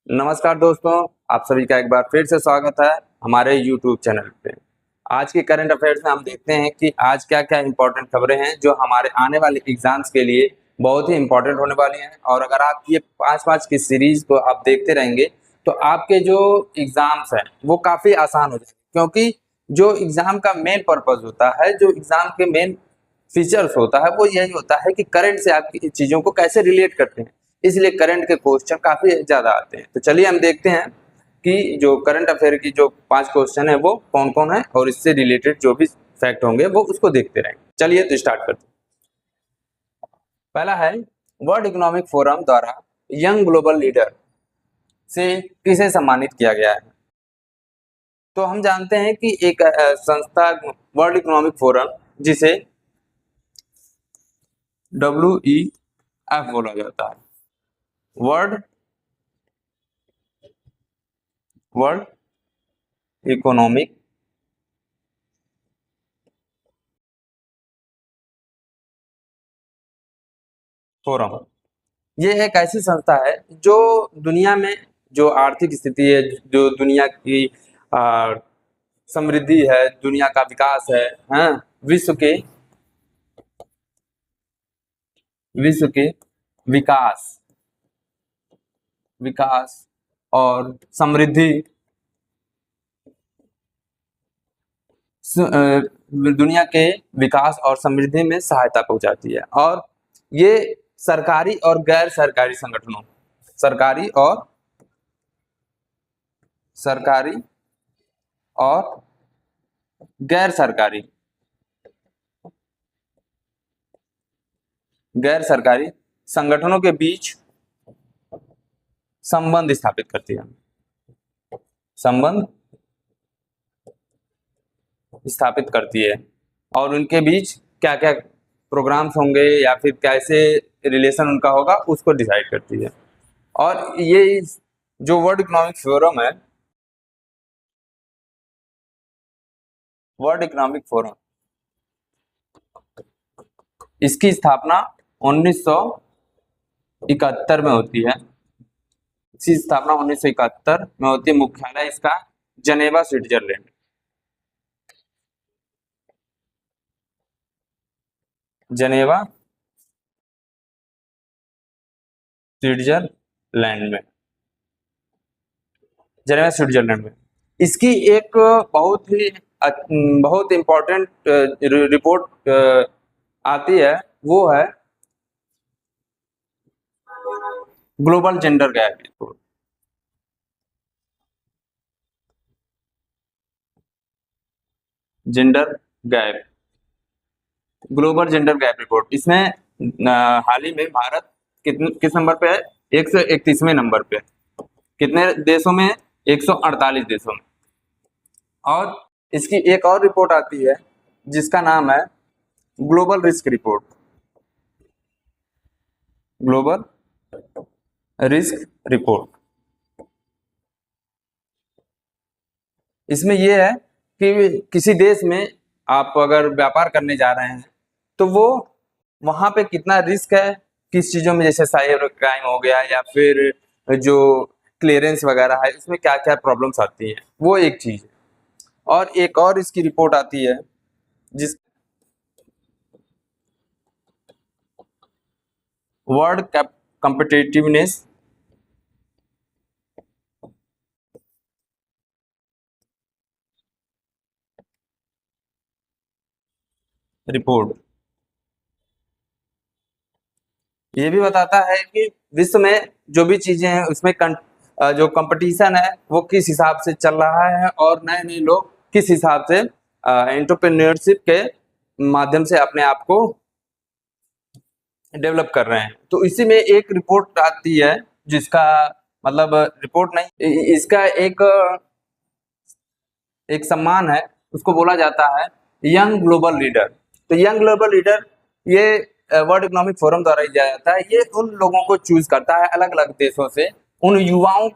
नमस्कार दोस्तों, आप सभी का एक बार फिर से स्वागत है हमारे YouTube चैनल पे। आज के करंट अफेयर्स में हम देखते हैं कि आज क्या-क्या इम्पोर्टेंट खबरें हैं जो हमारे आने वाले एग्जाम्स के लिए बहुत ही इम्पोर्टेंट होने वाली हैं। और अगर आप ये 5-5 की सीरीज को आप देखते रहेंगे तो आपके जो एग्जाम्स हैं वो काफ़ी आसान हो जाएंगे, क्योंकि जो एग्जाम का मेन पर्पज़ होता है, जो एग्जाम के मेन फीचर्स होता है वो यही होता है कि करंट से आप चीज़ों को कैसे रिलेट करते हैं। इसलिए करंट के क्वेश्चन काफ़ी ज़्यादा आते हैं। तो चलिए हम देखते हैं कि जो करंट अफेयर की जो 5 क्वेश्चन है वो कौन-कौन है और इससे रिलेटेड जो भी फैक्ट होंगे वो उसको देखते रहेंगे। चलिए तो स्टार्ट करते हैं। पहला है, वर्ल्ड इकोनॉमिक फोरम द्वारा यंग ग्लोबल लीडर से किसे सम्मानित किया गया है? तो हम जानते हैं कि एक संस्था वर्ल्ड इकोनॉमिक फोरम, जिसे WEF बोला जाता है, वर्ल्ड वर्ल्ड इकोनॉमिक फोरम, ये एक ऐसी संस्था है जो दुनिया में जो आर्थिक स्थिति है, जो दुनिया की आ, समृद्धि है, दुनिया का विकास है, हाँ, विश्व के विश्व के विकास विकास और समृद्धि, दुनिया के विकास और समृद्धि में सहायता पहुंचाती है। और ये सरकारी और गैर सरकारी संगठनों सरकारी और सरकारी और गैर सरकारी गैर सरकारी संगठनों के बीच संबंध स्थापित करती है। संबंध स्थापित करती है और उनके बीच क्या क्या प्रोग्राम्स होंगे या फिर कैसे रिलेशन उनका होगा उसको डिसाइड करती है। और ये जो वर्ल्ड इकोनॉमिक फोरम है, वर्ल्ड इकोनॉमिक फोरम, इसकी स्थापना 1971 में होती है। इसकी स्थापना 1971 में होती है। मुख्यालय इसका जनेवा, स्विट्जरलैंड। जनेवा, स्विट्जरलैंड में। जनेवा, स्विट्जरलैंड में। इसकी एक बहुत इम्पोर्टेंट रिपोर्ट आती है, वो है global gender gap report. Gender gap global gender gap report. इसमें हाल ही में भारत किस नंबर पे है? 131वें नंबर पे। कितने देशों में? 148 देशों में। और इसकी एक और रिपोर्ट आती है जिसका नाम है global risk report. Global risk report. इसमें यह है कि किसी देश में आप अगर व्यापार करने जा रहे हैं तो वो वहां पे कितना रिस्क है, किस चीजों में, जैसे साइबर क्राइम हो गया या फिर जो क्लियरेंस वगैरह है, इसमें क्या क्या प्रॉब्लम्स आती हैं, वो एक चीज है। और एक और इसकी रिपोर्ट आती है जिस वर्ल्ड कॉम्पिटिटिवनेस रिपोर्ट। ये भी बताता है कि विश्व में जो भी चीजें हैं उसमें जो कंपटीशन है वो किस हिसाब से चल रहा है और नए नए लोग किस हिसाब से एंटरप्रेन्योरशिप के माध्यम से अपने आप को डेवलप कर रहे हैं। तो इसी में एक रिपोर्ट आती है जिसका मतलब, रिपोर्ट नहीं, इसका एक एक सम्मान है, उसको बोला जाता है यंग ग्लोबल लीडर। तो यंग ग्लोबल लीडर ये वर्ल्ड इकोनॉमिक फोरम द्वारा दिया जाता है। ये उन लोगों को चूज करता है अलग अलग देशों से, उन युवाओं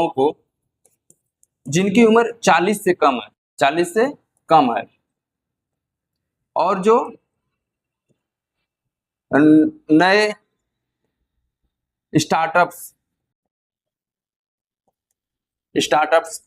को जिनकी उम्र 40 से कम है, 40 से कम है, और जो नए स्टार्टअप्स स्टार्टअप्स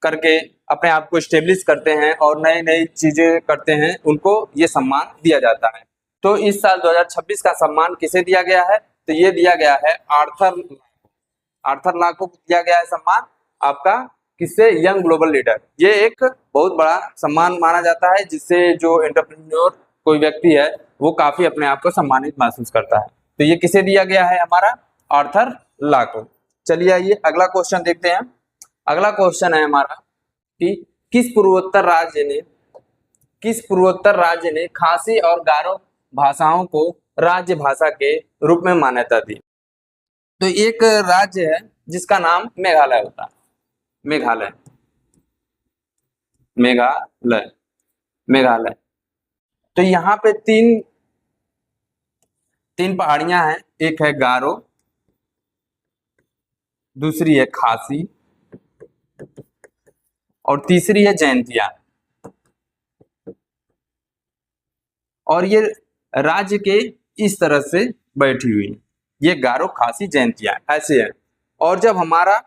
करके अपने आप को स्टेब्लिश करते हैं और नई नई चीजें करते हैं, उनको ये सम्मान दिया जाता है। तो इस साल 2026 का सम्मान किसे दिया गया है? तो ये दिया गया है आर्थर ला को दिया गया है सम्मान। आपका किससे? Young global leader. ये एक बहुत बड़ा सम्मान माना जाता है, जिससे जो एंटरप्रेन्योर कोई व्यक्ति है वो काफी अपने आप को सम्मानित महसूस करता है। तो ये किसे दिया गया है? हमारा आर्थर ला को। चलिए आइए अगला क्वेश्चन देखते हैं। अगला क्वेश्चन है हमारा कि किस पूर्वोत्तर राज्य ने खासी और गारो भाषाओं को राज्य भाषा के रूप में मान्यता दी? तो एक राज्य है जिसका नाम मेघालय होता है। मेघालय मेघालय मेघालय। तो यहाँ पे तीन पहाड़ियां हैं। एक है गारो, दूसरी है खासी और तीसरी है जैंतिया। और ये राज्य के इस तरह से बैठी हुई है। ये गारो, खासी, जैंतिया ऐसे है। और जब हमारा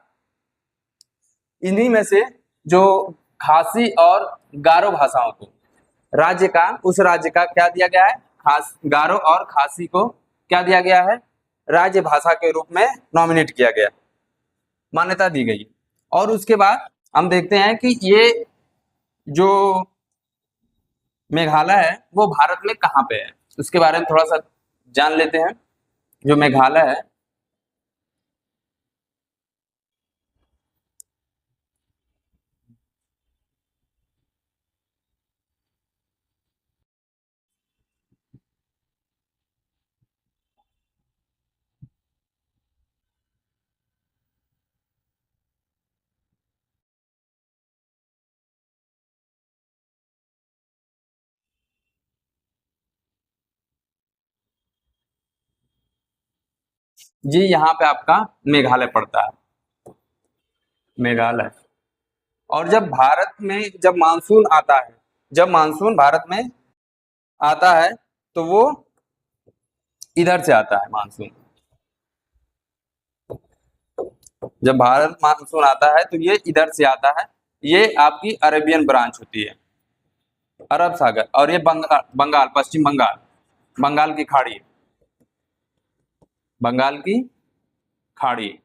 इन्हीं में से जो खासी और गारो भाषाओं को उस राज्य का क्या दिया गया है? गारो और खासी को क्या दिया गया है? राज्य भाषा के रूप में नॉमिनेट किया गया, मान्यता दी गई। और उसके बाद हम देखते हैं कि ये जो मेघालय है वो भारत में कहाँ पे है, उसके बारे में थोड़ा सा जान लेते हैं। जो मेघालय है जी, यहाँ पे आपका मेघालय पड़ता है, मेघालय। और जब मानसून भारत में आता है तो वो इधर से आता है मानसून। जब भारत मानसून आता है तो ये इधर से आता है। ये आपकी अरेबियन ब्रांच होती है, अरब सागर। और ये पश्चिम बंगाल की खाड़ी, बंगाल की खाड़ी।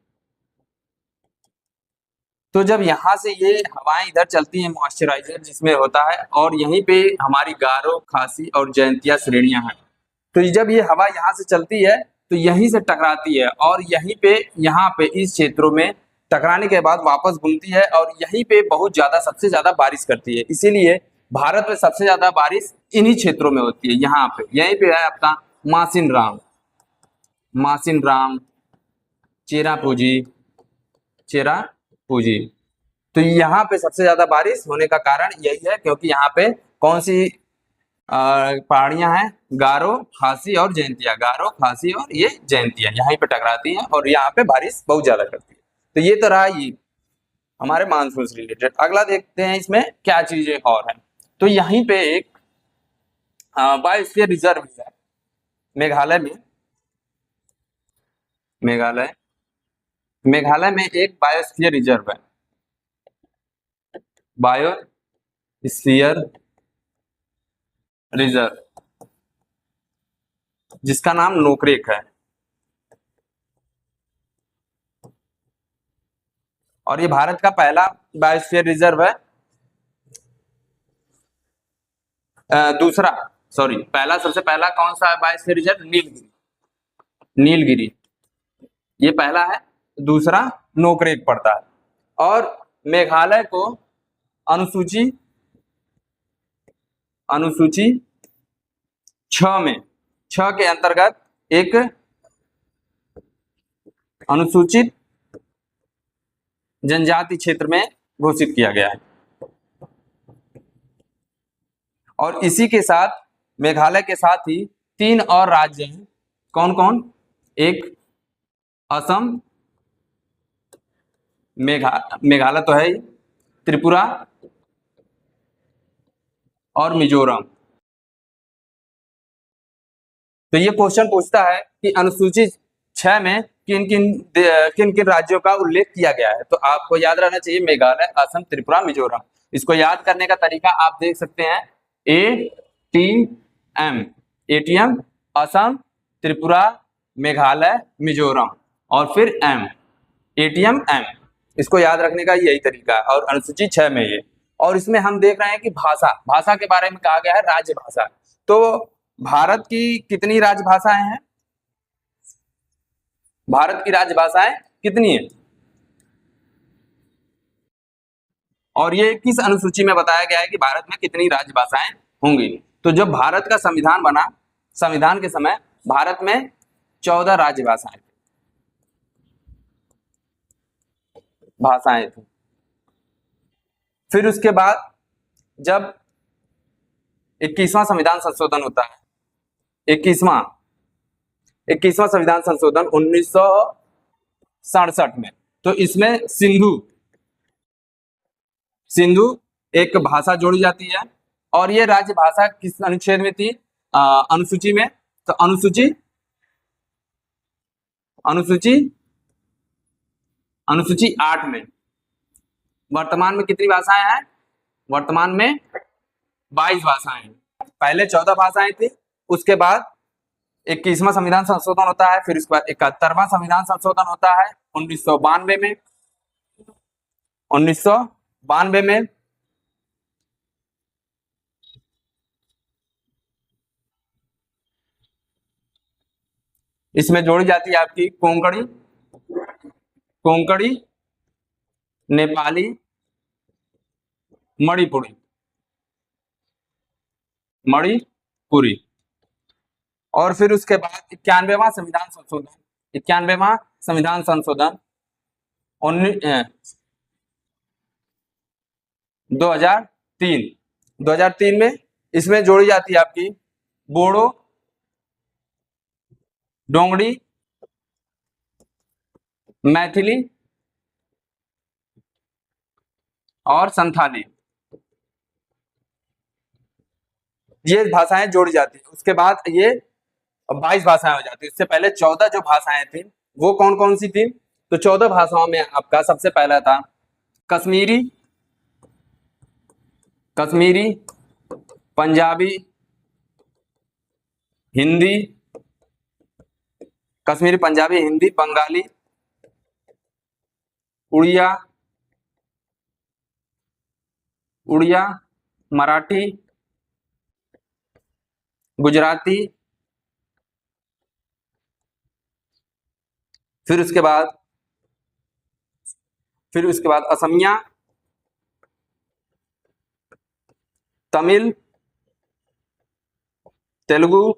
तो जब यहाँ से ये हवाएं इधर चलती हैं, मॉइस्चराइजर जिसमें होता है, और यहीं पे हमारी गारो, खासी और जयंतिया श्रेणियां हैं। तो जब ये हवा यहाँ से चलती है तो यहीं से टकराती है और यहाँ पे इस क्षेत्रों में टकराने के बाद वापस घूमती है और यहीं पे सबसे ज्यादा बारिश करती है। इसीलिए भारत में सबसे ज्यादा बारिश इन्हीं क्षेत्रों में होती है। यहाँ पे यहीं पे है आपका मासिन राम, चेरापूंजी। तो यहाँ पे सबसे ज्यादा बारिश होने का कारण यही है, क्योंकि यहाँ पे कौन सी पहाड़ियां हैं? गारो, खासी और जयंतिया। गारो, खासी और ये जयंतिया यहीं पे टकराती हैं और यहाँ पे बारिश बहुत ज्यादा करती है। तो ये तो रहा ये हमारे मानसून से रिलेटेड। अगला देखते हैं इसमें क्या चीजें और हैं। तो यहीं पे एक बायोस्फीयर रिजर्व है मेघालय में। मेघालय में एक बायोस्फीयर रिजर्व है, बायोस्फीयर रिजर्व, जिसका नाम नोकरेक है। और ये भारत का पहला बायोस्फीयर रिजर्व है। सबसे पहला कौन सा बायोस्फीयर रिजर्व? नीलगिरी ये पहला है। दूसरा नोकरेक पड़ता है। और मेघालय को अनुसूची 6 के अंतर्गत एक अनुसूचित जनजाति क्षेत्र में घोषित किया गया है। और इसी के साथ मेघालय के साथ ही 3 और राज्य हैं। कौन कौन? एक असम, मेघालय तो है ही, त्रिपुरा और मिजोरम। तो ये क्वेश्चन पूछता है कि अनुसूची 6 में किन किन राज्यों का उल्लेख किया गया है। तो आपको याद रहना चाहिए मेघालय, असम, त्रिपुरा, मिजोरम। इसको याद करने का तरीका आप देख सकते हैं, ATM, ATM, असम, त्रिपुरा, मेघालय, मिजोरम और फिर M, ATM M। इसको याद रखने का यही तरीका है। और अनुसूची 6 में ये, और इसमें हम देख रहे हैं कि भाषा के बारे में कहा गया है राजभाषा। तो भारत की कितनी राजभाषाएं हैं? भारत की राजभाषाएं कितनी है? और ये किस अनुसूची में बताया गया है कि भारत में कितनी राजभाषाएं होंगी? तो जब भारत का संविधान बना, संविधान के समय भारत में 14 राजभाषाएं थी। फिर उसके बाद जब 21वां संविधान संशोधन होता है, 21वां संविधान संशोधन 1967 में, तो इसमें सिंधु एक भाषा जोड़ी जाती है। और ये राजभाषा किस अनुच्छेद में थी? अनुसूची में। तो अनुसूची 8 में। वर्तमान में कितनी भाषाएं हैं? वर्तमान में 22 भाषाएं। पहले 14 भाषाएं थी, उसके बाद 21वां संविधान संशोधन होता है, फिर उसके बाद 71वां संविधान संशोधन होता है 1992 में। 1992 में इसमें जोड़ी जाती है आपकी कोंकणी, नेपाली, मणिपुरी। और फिर उसके बाद 91वां संविधान संशोधन 2003 में इसमें जोड़ी जाती है आपकी बोडो, डोंगरी, मैथिली और संथाली। ये भाषाएं जोड़ी जाती है। उसके बाद ये 22 भाषाएं हो जाती है। इससे पहले 14 जो भाषाएं थी वो कौन कौन सी थी? तो 14 भाषाओं में आपका सबसे पहला था कश्मीरी, पंजाबी, हिंदी, बंगाली, उड़िया, मराठी, गुजराती, फिर उसके बाद असमिया, तमिल, तेलुगु,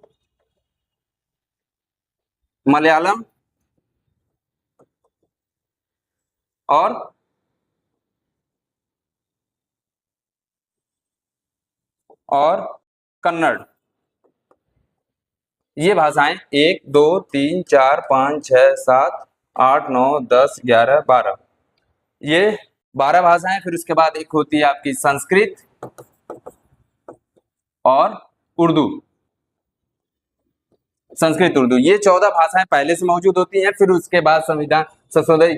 मलयालम और कन्नड़। ये भाषाएं 1 2 3 4 5 6 7 8 9 10 11 12, ये 12 भाषाएं। फिर उसके बाद एक होती है आपकी संस्कृत और उर्दू। ये 14 भाषाएं पहले से मौजूद होती हैं। फिर उसके बाद संविधान संशोधन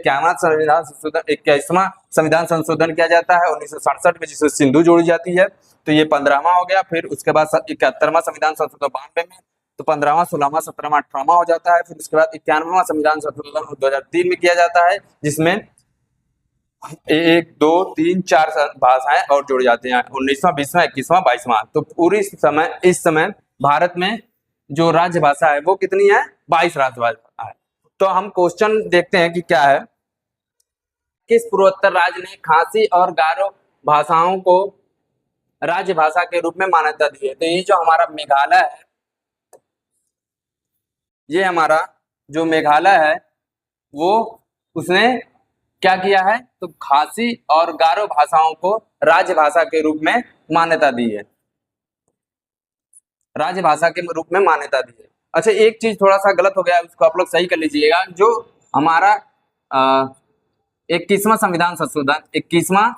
21वां संविधान संशोधन किया जाता है 1967 में, जिसमें सिंधु जोड़ी जाती है। तो ये 15वां हो गया। फिर उसके बाद 71वां संविधान संशोधन 92 में, तो 15वां, 16वां, 17वां, 18वां हो जाता है। फिर उसके बाद 91वां संविधान संशोधन 2003 में किया जाता है, जिसमें 1 2 3 4 भाषाएं और जोड़ी जाती हैं, 19वां, 20वां, 21वां, 22वां। तो पूरी इस समय भारत में जो राजभाषा है वो कितनी है? 22 राजभाषा है। तो हम क्वेश्चन देखते हैं कि क्या है। किस पूर्वोत्तर राज्य ने खासी और गारो भाषाओं को राजभाषा के रूप में मान्यता दी है? तो ये जो हमारा मेघालय है, ये हमारा जो मेघालय है वो उसने क्या किया है? तो खासी और गारो भाषाओं को राजभाषा के रूप में मान्यता दी है, राजभाषा के रूप में मान्यता दी है। अच्छा, एक चीज थोड़ा सा गलत हो गया, उसको आप लोग सही कर लीजिएगा। जो हमारा 21वां संविधान संशोधन, 21वां,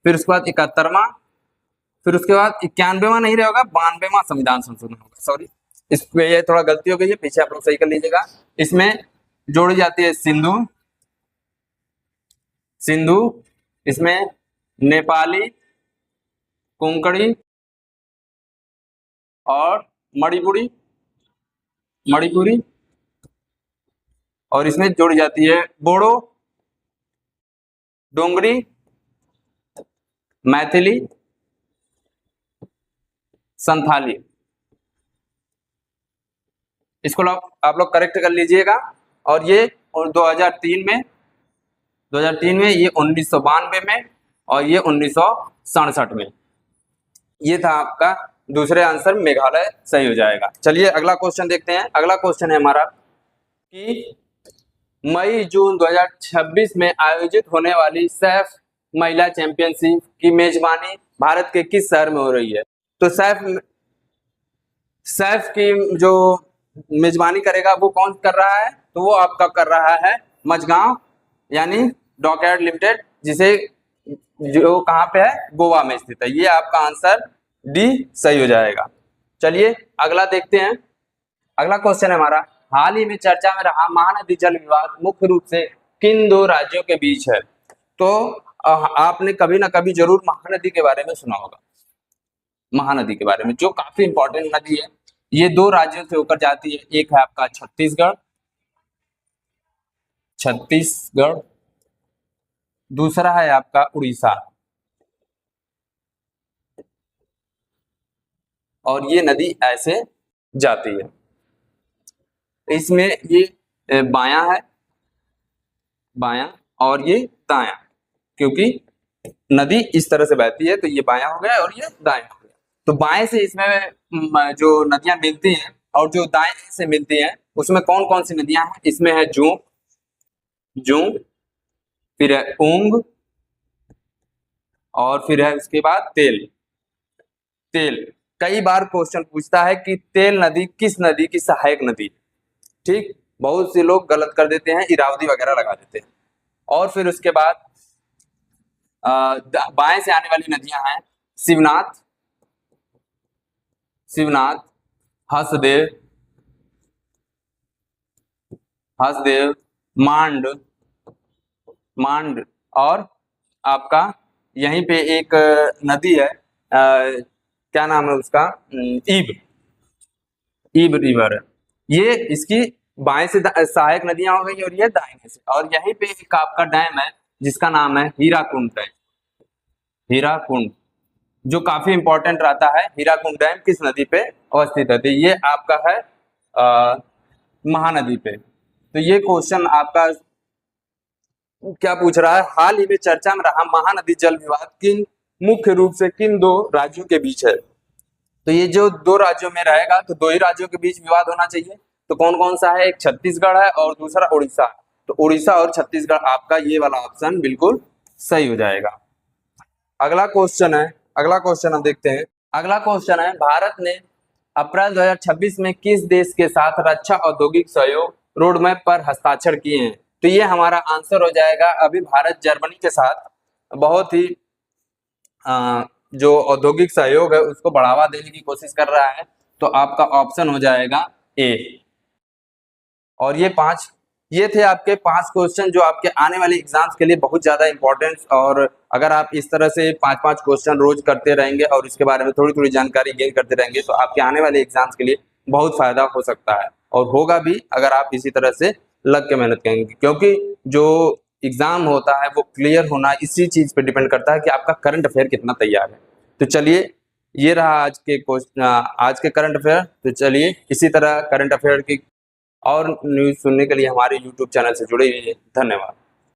फिर उसके बाद 71वां, फिर उसके बाद 91वां नहीं रहेगा, 92वां संविधान संशोधन होगा। सॉरी, इस पे ये थोड़ा गलती हो गई है, पीछे आप लोग सही कर लीजिएगा। इसमें जोड़ी जाती है सिंधु, सिंधु, इसमें नेपाली, कोंकणी और मणिपुरी, मणिपुरी, और इसमें जोड़ी जाती है बोडो, डोंगरी, मैथिली, संथाली। इसको आप लोग करेक्ट कर लीजिएगा। और ये 2003 में, 2003 में, ये 1992 में, और ये 1967 में। ये था आपका दूसरे आंसर, मेघालय सही हो जाएगा। चलिए अगला क्वेश्चन देखते हैं। अगला क्वेश्चन है हमारा कि मई जून 2026 में आयोजित होने वाली सैफ महिला चैंपियनशिप की मेजबानी भारत के किस शहर में हो रही है? तो सैफ की जो मेजबानी करेगा वो कौन कर रहा है? तो वो आपका कर रहा है मझगांव, यानी डॉकयार्ड लिमिटेड, जिसे जो कहाँ पे है, गोवा में स्थित है। ये आपका आंसर डी सही हो जाएगा। चलिए अगला देखते हैं। अगला क्वेश्चन है हमारा, हाल ही में चर्चा में रहा महानदी जल विवाद मुख्य रूप से किन दो राज्यों के बीच है? तो आपने कभी ना कभी जरूर महानदी के बारे में सुना होगा, महानदी के बारे में, जो काफी इंपॉर्टेंट नदी है। ये दो राज्यों से होकर जाती है। एक है आपका छत्तीसगढ़, छत्तीसगढ़, दूसरा है आपका उड़ीसा। और ये नदी ऐसे जाती है, इसमें ये बायां है, बायां, और ये दायां, क्योंकि नदी इस तरह से बहती है, तो ये बायां हो गया और ये दायां हो गया। तो बाएं से इसमें जो नदियां मिलती हैं और जो दाएं से मिलती हैं, उसमें कौन कौन सी नदियां हैं? इसमें है जूं, जूं, फिर है ऊंग, और फिर है उसके बाद तेल। तेल, कई बार क्वेश्चन पूछता है कि तेल नदी किस नदी की सहायक नदी? ठीक, बहुत से लोग गलत कर देते हैं, इरावदी वगैरह लगा देते हैं। और फिर उसके बाद बाएं से आने वाली नदियां हैं शिवनाथ, शिवनाथ, हसदेव, हसदेव, मांड, मांड, और आपका यहीं पे एक नदी है, क्या नाम है उसका, ईब, ईब रिवर है। ये इसकी बाएं से सहायक नदियां हो गई और ये दाएं से। और यहीं पे एक आपका डैम है जिसका नाम है हीराकुंड डैम, हीराकुंड, जो काफी इंपॉर्टेंट रहता है। हीराकुंड डैम किस नदी पे अवस्थित है? तो ये आपका है महानदी पे। तो ये क्वेश्चन आपका क्या पूछ रहा है, हाल ही में चर्चा में रहा महानदी जल विवाद किन मुख्य रूप से किन दो राज्यों के बीच है? तो ये जो दो राज्यों में रहेगा, तो दो ही राज्यों के बीच विवाद होना चाहिए। तो कौन कौन सा है? एक छत्तीसगढ़ है और दूसरा उड़ीसा। तो उड़ीसा और छत्तीसगढ़, आपका ये वाला ऑप्शन बिल्कुल सही हो जाएगा। अगला क्वेश्चन है, अगला क्वेश्चन हम देखते हैं। अगला क्वेश्चन है, भारत ने अप्रैल 2026 में किस देश के साथ रक्षा औद्योगिक सहयोग रोडमैप पर हस्ताक्षर किए हैं? तो ये हमारा आंसर हो जाएगा, अभी भारत जर्मनी के साथ बहुत ही जो औद्योगिक सहयोग है उसको बढ़ावा देने की कोशिश कर रहा है। तो आपका ऑप्शन हो जाएगा ए। और ये थे आपके 5 क्वेश्चन जो आपके आने वाले एग्जाम्स के लिए बहुत ज्यादा इंपॉर्टेंट। और अगर आप इस तरह से 5-5 क्वेश्चन रोज करते रहेंगे और इसके बारे में थोड़ी थोड़ी जानकारी गेन करते रहेंगे, तो आपके आने वाले एग्जाम्स के लिए बहुत फायदा हो सकता है, और होगा भी अगर आप इसी तरह से लग के मेहनत करेंगे। क्योंकि जो एग्जाम होता है वो क्लियर होना इसी चीज पे डिपेंड करता है कि आपका करंट अफेयर कितना तैयार है। तो चलिए, ये रहा आज के करंट अफेयर। तो चलिए, इसी तरह करंट अफेयर की और न्यूज़ सुनने के लिए हमारे YouTube चैनल से जुड़े रहिए। धन्यवाद।